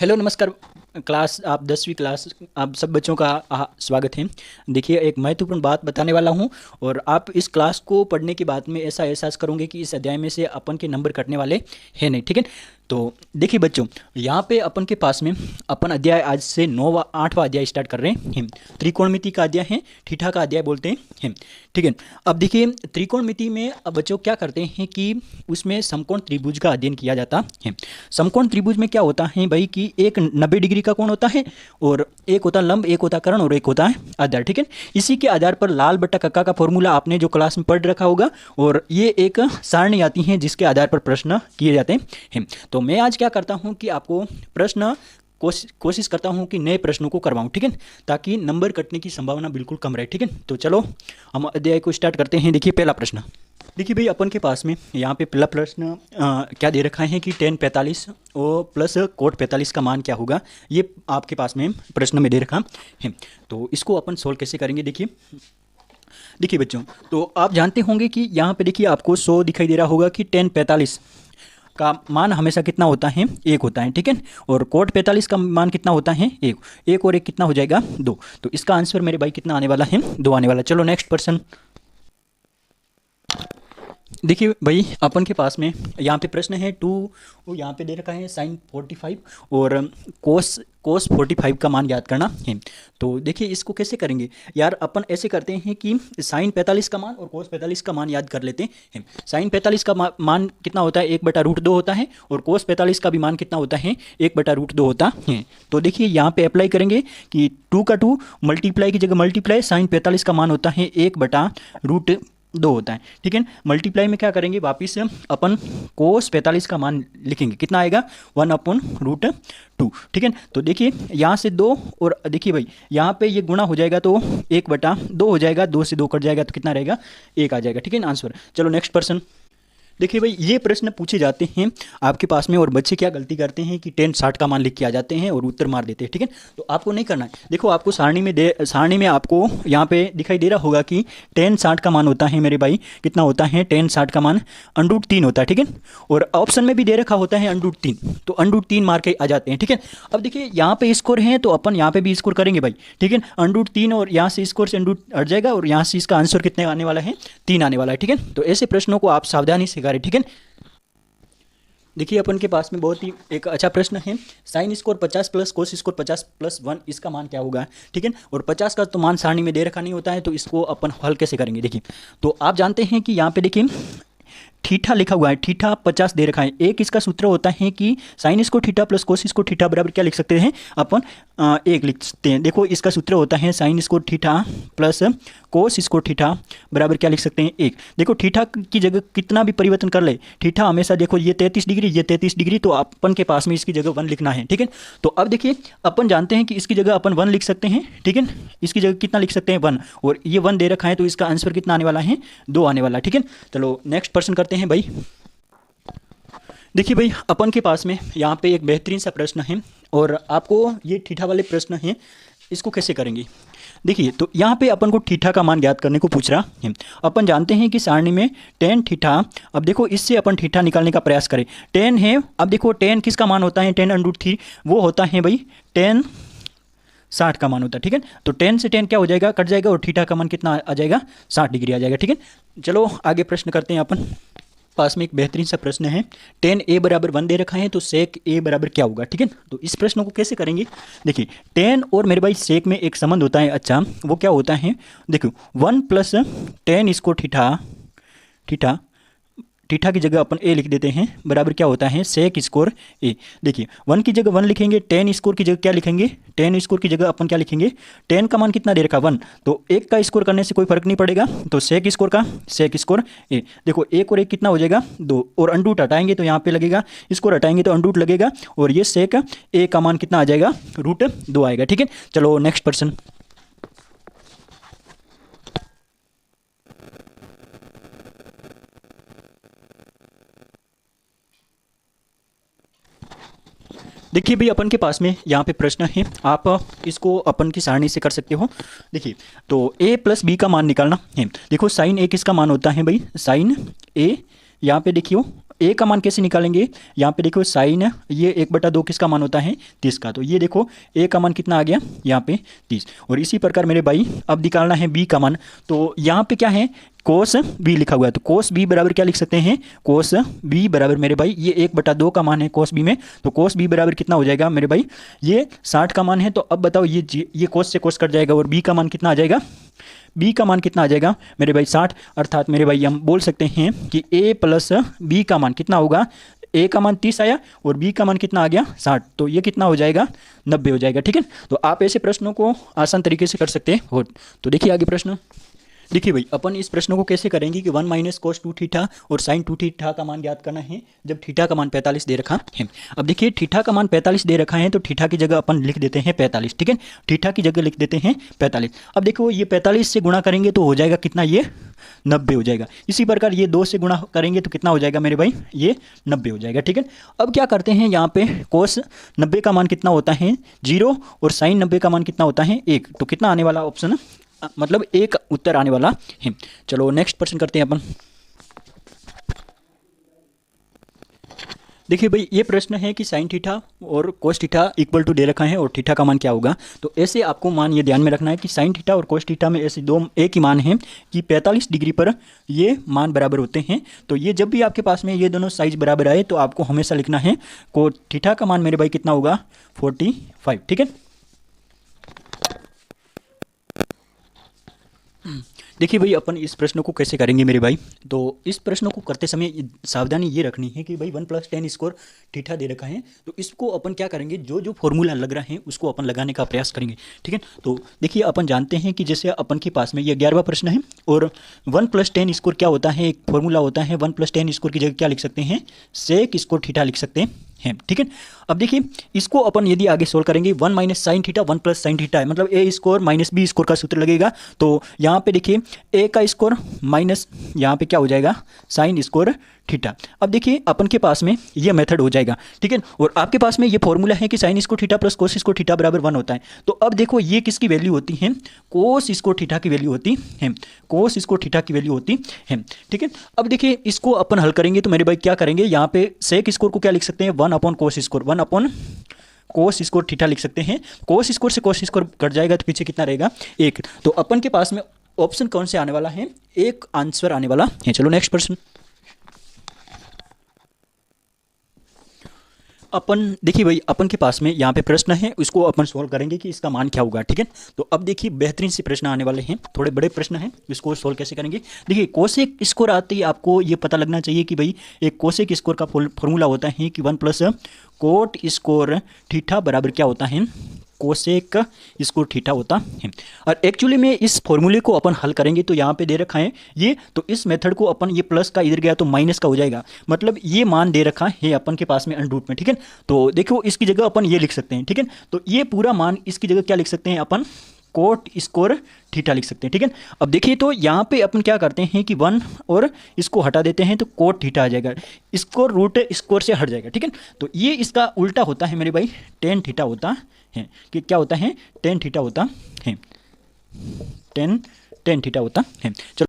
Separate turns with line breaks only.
Hello नमस्कार class, आप 10वीं क्लास, आप सब बच्चों का स्वागत है। देखिए, एक महत्वपूर्ण बात बताने वाला हूं और आप इस क्लास को पढ़ने के बाद में ऐसा एहसास करोगे कि इस अध्याय में से अपन के नंबर कटने वाले हैं नहीं। ठीक है, तो देखिए बच्चों, यहाँ पे अपन के पास में अपन अध्याय आज से 9वां 8वां अध्याय स्टार्ट कर रहे हैं। त्रिकोणमिति का अध्याय है, थीटा का अध्याय बोलते हैं। ठीक है, अब देखिए त्रिकोणमिति में अब बच्चों क्या करते हैं कि उसमें समकोण त्रिभुज का अध्ययन किया जाता है। समकोण त्रिभुज में क्या होता है भाई कि एक 90 डिग्री का कोण होता है और एक होता लंब, एक होता कर्ण और एक होता है आधार। ठीक है, इसी के आधार पर लाल बट्टा कक्का का फॉर्मूला आपने जो क्लास में पढ़ रखा होगा और ये एक सारणी आती है जिसके आधार पर प्रश्न किए जाते हैं। तो मैं आज क्या करता हूं कि आपको प्रश्न कोशिश करता हूं कि नए प्रश्नों को करवाऊं। ठीक है, ताकि नंबर कटने की संभावना बिल्कुल कम रहे। ठीक है, तो चलो हम अध्याय को स्टार्ट करते हैं। देखिए पहला प्रश्न, देखिए भाई अपन के पास में यहाँ पे पहला प्रश्न क्या दे रखा है कि tan 45 और प्लस cot 45 का मान क्या होगा, ये आपके पास में प्रश्न में दे रखा है। तो इसको अपन सोल्व कैसे करेंगे, देखिए बच्चों, तो आप जानते होंगे कि यहाँ पे देखिए आपको 100 दिखाई दे रहा होगा कि tan 45 का मान हमेशा कितना होता है, 1 होता है। ठीक है, और cot 45 का मान कितना होता है, 1। 1 और 1 कितना हो जाएगा, 2। तो इसका आंसर मेरे भाई कितना आने वाला है, 2 आने वाला। चलो नेक्स्ट प्रश्न, देखिए भाई अपन के पास में यहाँ पे प्रश्न है 2, यहाँ पे दे रखा है sin 45 और cos 45 का मान याद करना है। तो देखिए इसको कैसे करेंगे यार, अपन ऐसे करते हैं कि sin 45 का मान और cos 45 का मान याद कर लेते हैं। sin 45 का मान कितना होता है, 1/√2 होता है और cos 45 का भी मान कितना होता है, 1/√2 होता है। तो देखिए यहाँ पे अप्लाई करेंगे कि 2 का 2 मल्टीप्लाई की जगह मल्टीप्लाई, sin 45 का मान होता है 1/√2 होता है। ठीक है, मल्टीप्लाई में क्या करेंगे, वापिस अपन cos 45 का मान लिखेंगे, कितना आएगा, 1/√2। ठीक है, तो देखिए यहाँ से 2 और देखिए भाई यहाँ पे ये गुणा हो जाएगा तो 1/2 हो जाएगा, 2 से 2 कट जाएगा तो कितना रहेगा, 1 आ जाएगा। ठीक है, आंसर। चलो नेक्स्ट प्रश्न, देखिए भाई ये प्रश्न पूछे जाते हैं आपके पास में और बच्चे क्या गलती करते हैं कि tan 60 का मान लिख के आ जाते हैं और उत्तर मार देते हैं। ठीक है, तो आपको नहीं करना है। देखो आपको सारणी में आपको यहाँ पे दिखाई दे रहा होगा कि tan 60 का मान होता है मेरे भाई, कितना होता है, tan 60 का मान √3 होता है। ठीक है, और ऑप्शन में भी दे रखा होता है √3, तो √3 मार के आ जाते हैं। ठीक है, अब देखिए यहाँ पे स्कोर है तो अपन यहाँ पे भी स्कोर करेंगे भाई। ठीक है, √3 और यहाँ से स्कोर से हट जाएगा और यहाँ से इसका आंसर कितने आने वाला है, 3 आने वाला है। ठीक है, तो ऐसे प्रश्नों को आप सावधानी से, ठीक है। देखिए अपन के पास में बहुत ही एक अच्छा प्रश्न है, sign score 50 plus cos score 50 plus 1, इसका मान क्या होगा। ठीक है, और 50 का तो मान सारणी में दे रखा नहीं होता है, तो इसको अपन हल कैसे करेंगे। देखिए तो आप जानते हैं कि यहाँ पे देखिए थीटा लिखा हुआ है, थीटा 50 दे रखा है। एक इसका सूत्र होता है कि sign score theta plus cos score theta बराबर क्या लिख सकते हैं अपन, 1 लिख सकते हैं। देखो इसका सूत्र होता है sign score theta plus cos score theta बराबर क्या लिख सकते हैं, 1। देखो थीटा की जगह कितना भी परिवर्तन कर ले, थीटा हमेशा देखो ये 33 डिग्री, ये 33 डिग्री, तो अपन के पास में इसकी जगह 1 लिखना है। ठीक है, तो अब देखिए अपन जानते हैं कि इसकी जगह अपन 1 लिख सकते हैं। ठीक है, इसकी जगह कितना लिख सकते हैं, 1, और ये 1 दे रखा है तो इसका आंसर कितना आने वाला है, 2 आने वाला। ठीक है, चलो नेक्स्ट प्रश्न करते हैं भाई। देखिए भाई अपन के पास में यहाँ पे एक बेहतरीन सा प्रश्न है और आपको ये थीटा वाले प्रश्न हैं, इसको कैसे करेंगे। देखिए तो यहाँ पे अपन को थीटा का मान ज्ञात करने को पूछ रहा है। अपन जानते हैं कि सारणी में tan थीटा, अब देखो इससे अपन थीटा निकालने का प्रयास करें। tan है, अब देखो tan किसका मान होता है, tan √3 वो होता है भाई tan 60 का मान होता है। ठीक है, तो tan से tan क्या हो जाएगा, कट जाएगा और थीटा का मान कितना आ जाएगा, 60 डिग्री आ जाएगा। ठीक है, चलो आगे प्रश्न करते हैं। अपन पास में एक बेहतरीन सा प्रश्न है, tan a बराबर 1 दे रखा है तो sec a बराबर क्या होगा। ठीक है, तो इस प्रश्न को कैसे करेंगे। देखिए tan और मेरे भाई sec में एक संबंध होता है, अच्छा वो क्या होता है, देखो 1 plus tan score theta theta की जगह अपन a लिख देते हैं, बराबर क्या होता है, sec स्कोर a। देखिए 1 की जगह 1 लिखेंगे, tan स्कोर की जगह क्या लिखेंगे, tan स्कोर की जगह अपन क्या लिखेंगे, tan का मान कितना दे रखा, 1, तो 1 का स्कोर करने से कोई फर्क नहीं पड़ेगा, तो sec स्कोर a। देखो 1 और 1 कितना हो जाएगा, 2, और अंडूट हटाएंगे तो यहाँ पे लगेगा, स्कोर हटाएंगे तो अंडूट लगेगा और ये sec a का मान कितना आ जाएगा, √2 आएगा। ठीक है, चलो नेक्स्ट प्रश्न। देखिए भाई अपन के पास में यहाँ पे प्रश्न है, आप इसको अपन की सारणी से कर सकते हो। देखिए तो a प्लस बी का मान निकालना है। देखो साइन a किसका मान होता है भाई, साइन a यहाँ पे देखियो ए का मान कैसे निकालेंगे, यहाँ पे देखो साइन ये 1/2 किसका मान होता है 30 का, तो ये देखो ए का मान कितना आ गया यहाँ पे 30। और इसी प्रकार मेरे भाई अब निकालना है बी का मान, तो यहाँ पे क्या है कोस बी लिखा हुआ है, तो कोस बी बराबर क्या लिख सकते हैं, कोस बी बराबर मेरे भाई ये 1/2 का मान है कोस बी में, तो कोस बी बराबर कितना हो जाएगा मेरे भाई ये 60 का मान है। तो अब बताओ ये कोस से कोस कट जाएगा और बी का मान कितना आ जाएगा, बी का मान कितना आ जाएगा मेरे भाई 60, अर्थात मेरे भाई हम बोल सकते हैं कि ए प्लस बी का मान कितना होगा, ए का मान 30 आया और बी का मान कितना आ गया 60, तो ये कितना हो जाएगा 90 हो जाएगा। ठीक है, तो आप ऐसे प्रश्नों को आसान तरीके से कर सकते हो। तो देखिए आगे प्रश्न, देखिए भाई अपन इस प्रश्न को कैसे करेंगे कि 1 माइनस कोस 2 थीटा और साइन 2 थीटा का मान ज्ञात करना है जब थीटा का मान 45 दे रखा है। अब देखिए थीटा का मान 45 दे रखा है तो थीटा की जगह अपन लिख देते हैं 45। ठीक है, थीटा की जगह लिख देते हैं 45। अब देखो ये 45 से गुणा करेंगे तो हो जाएगा कितना, ये 90 हो जाएगा। इसी प्रकार ये 2 से गुणा करेंगे तो कितना हो जाएगा मेरे भाई, ये 90 हो जाएगा। ठीक है, अब क्या करते हैं यहाँ पे कोस 90 का मान कितना होता है 0 और साइन 90 का मान कितना होता है 1, तो कितना आने वाला ऑप्शन मतलब एक उत्तर आने वाला है। चलो नेक्स्ट प्रश्न करते हैं अपन। देखिए भाई ये प्रश्न है कि साइन थीटा और कोस थीटा इक्वल टू दे रखा है और थीटा का मान क्या होगा। तो ऐसे आपको मान ये ध्यान में रखना है कि साइन थीटा और कोस थीटा में ऐसे दो एक ही मान है कि 45 डिग्री पर ये मान बराबर होते हैं। तो ये जब भी आपके पास में ये दोनों साइज बराबर आए तो आपको हमेशा लिखना है को थीटा का मान मेरे भाई कितना होगा 45। ठीक है, देखिए भाई अपन इस प्रश्न को कैसे करेंगे मेरे भाई। तो इस प्रश्न को करते समय सावधानी ये रखनी है कि भाई 1 + tan स्क्वायर थीटा दे रखा है, तो इसको अपन क्या करेंगे जो जो फॉर्मूला लग रहा है उसको अपन लगाने का प्रयास करेंगे। ठीक है, तो देखिए अपन जानते हैं कि जैसे अपन के पास में ये 11वां प्रश्न है और 1 + tan स्क्वायर क्या होता है, एक फॉर्मूला होता है 1 + tan स्क्वायर की जगह क्या लिख सकते हैं सेक स्क्वायर थीटा लिख सकते हैं। ठीक है, अब देखिए इसको अपन यदि आगे सोल्व करेंगे 1 minus sine theta 1 plus sine theta है, मतलब ए स्क्वायर माइनस बी स्क्वायर का सूत्र लगेगा। तो यहाँ पे देखिए ए का स्क्वायर माइनस यहाँ पे क्या हो जाएगा साइन स्क्वायर थीटा। अब देखिए अपन के पास में ये मेथड हो जाएगा। ठीक है, और आपके पास में ये फॉर्मूला है कि sine square theta plus cos square theta बराबर 1 होता है। तो अब देखो ये किसकी वैल्यू होती है, कोस स्क्वायर थीटा की वैल्यू होती है, कोस स्क्वायर थीटा की वैल्यू होती है। ठीक है, अब देखिए इसको अपन हल करेंगे तो मेरे भाई क्या करेंगे, यहाँ पे सेक स्क्वायर को क्या लिख सकते हैं 1/कोस स्क्वायर, 1/कोस स्क्वायर थीटा लिख सकते हैं। कोस स्क्वायर से कोस स्क्वायर कट जाएगा तो पीछे कितना रहेगा 1। तो अपन के पास में ऑप्शन कौन से आने वाला है, एक आंसर आने वाला है। चलो नेक्स्ट प्रश्न अपन देखिए भाई अपन के पास में यहाँ पे प्रश्न है, उसको अपन सोल्व करेंगे कि इसका मान क्या होगा। ठीक है, तो अब देखिए बेहतरीन से प्रश्न आने वाले हैं, थोड़े बड़े प्रश्न हैं, इसको सोल्व कैसे करेंगे। देखिए कोसेक स्क्वायर आते ही आपको ये पता लगना चाहिए कि भाई एक कोसेक स्क्वायर का फॉर्मूला होता है कि 1 + कोट स्क्वायर थीटा बराबर क्या होता है कोसेक स्क्वायर थीटा होता है। और एक्चुअली में इस फॉर्मूले को अपन हल करेंगे तो यहाँ पे दे रखा है ये, तो इस मेथड को अपन ये प्लस का इधर गया तो माइनस का हो जाएगा, मतलब ये मान दे रखा है अपन के पास में अंडरूट में। ठीक है, तो देखो इसकी जगह अपन ये लिख सकते हैं। ठीक है, तो ये पूरा मान इसकी जगह क्या लिख सकते हैं अपन कोट स्क्वायर थीटा लिख सकते हैं। ठीक है, अब देखिए तो यहाँ पे अपन क्या करते हैं कि 1 और इसको हटा देते हैं तो कोट थीटा आ जाएगा, इसको रूट स्क्वायर से हट जाएगा। ठीक है, तो ये इसका उल्टा होता है मेरे भाई टेन थीटा होता है, कि क्या होता है टेन थीटा होता है, टेन थीटा होता है। चलो